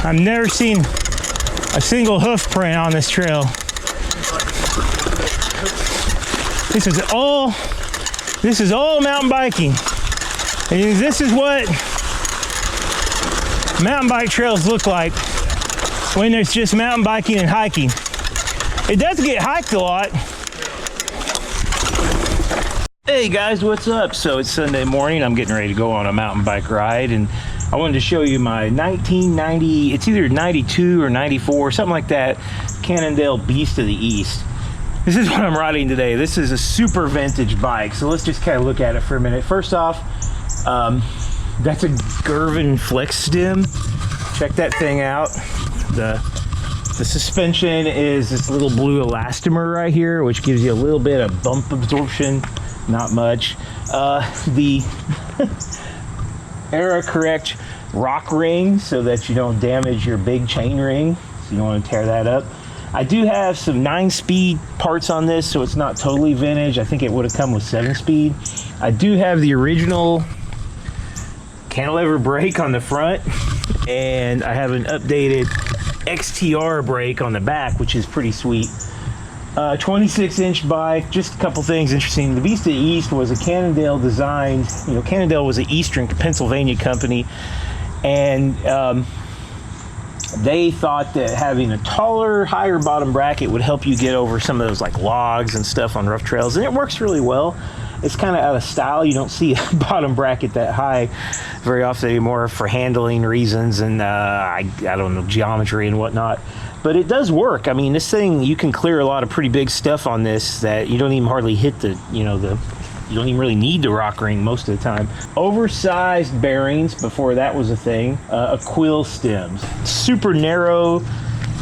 I've never seen a single hoof print on this trail. This is all mountain biking. And this is what mountain bike trails look like when there's just mountain biking and hiking. It does get hiked a lot. Hey guys, what's up? So it's Sunday morning. I'm getting ready to go on a mountain bike ride, and I wanted to show you my 1990, it's either 92 or 94, something like that, Cannondale Beast to the East. This is what I'm riding today. This is a super vintage bike, so let's just kind of look at it for a minute. First off, that's a Gervin flex stem. Check that thing out. The suspension is this little blue elastomer right here, which gives you a little bit of bump absorption, not much. The era correct rock ring so that you don't damage your big chain ring, so you don't want to tear that up. I do have some 9-speed parts on this, so it's not totally vintage. I think it would have come with 7-speed. I do have the original cantilever brake on the front, and I have an updated XTR brake on the back, which is pretty sweet. 26-inch bike. Just a couple things interesting. The Beast of the East was a Cannondale designed, you know, Cannondale was an Eastern Pennsylvania company, and they thought that having a taller, higher bottom bracket would help you get over some of those like logs and stuff on rough trails, and it works really well. It's kind of out of style. You don't see a bottom bracket that high very often anymore for handling reasons and I don't know, geometry and whatnot. But it does work. I mean, this thing, you can clear a lot of pretty big stuff on this that you don't even hardly hit the, you don't even really need the rock ring most of the time. Oversized bearings before that was a thing. A quill stems. Super narrow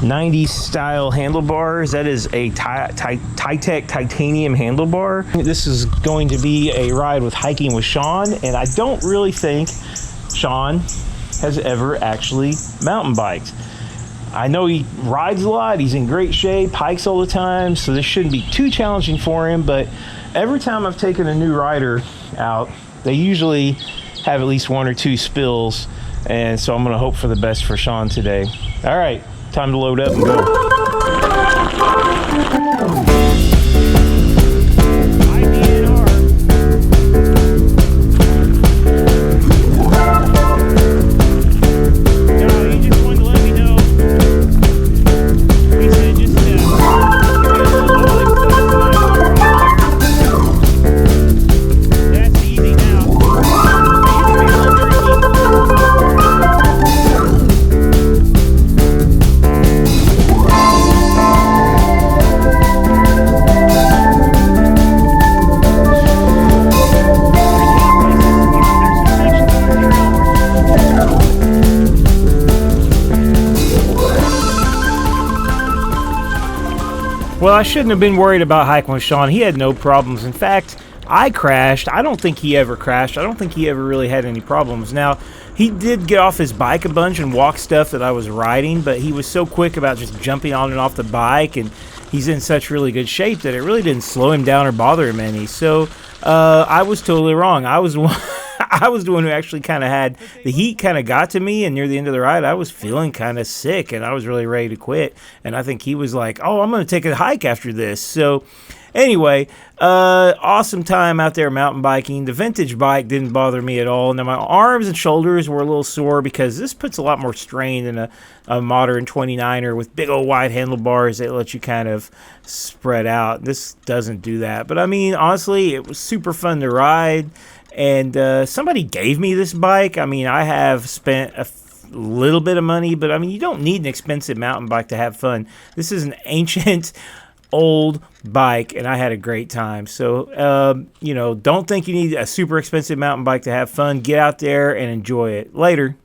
90s style handlebars. That is a Titec titanium handlebar. This is going to be a ride with Hiking with Shawn, and I don't really think Shawn has ever actually mountain biked. I know he rides a lot, he's in great shape, hikes all the time, so this shouldn't be too challenging for him, but every time I've taken a new rider out, they usually have at least 1 or 2 spills, and so I'm going to hope for the best for Shawn today. All right, time to load up and go. Well, I shouldn't have been worried about hiking with Shawn. He had no problems. In fact, I crashed. I don't think he ever crashed. I don't think he ever really had any problems. Now, he did get off his bike a bunch and walk stuff that I was riding, but he was so quick about just jumping on and off the bike, and he's in such really good shape that it really didn't slow him down or bother him any. So I was totally wrong. I was the one who actually kind of had the heat kind of got to me, and near the end of the ride I was feeling kind of sick and I was really ready to quit, and I think he was like, oh, I'm going to take a hike after this. So anyway, awesome time out there mountain biking. The vintage bike didn't bother me at all. Now my arms and shoulders were a little sore because this puts a lot more strain than a modern 29er with big old wide handlebars that let you kind of spread out. This doesn't do that. But I mean, honestly, it was super fun to ride. And somebody gave me this bike. I mean, I have spent a little bit of money, but I mean, you don't need an expensive mountain bike to have fun. This is an ancient, old bike, and I had a great time. So, don't think you need a super expensive mountain bike to have fun. Get out there and enjoy it. Later.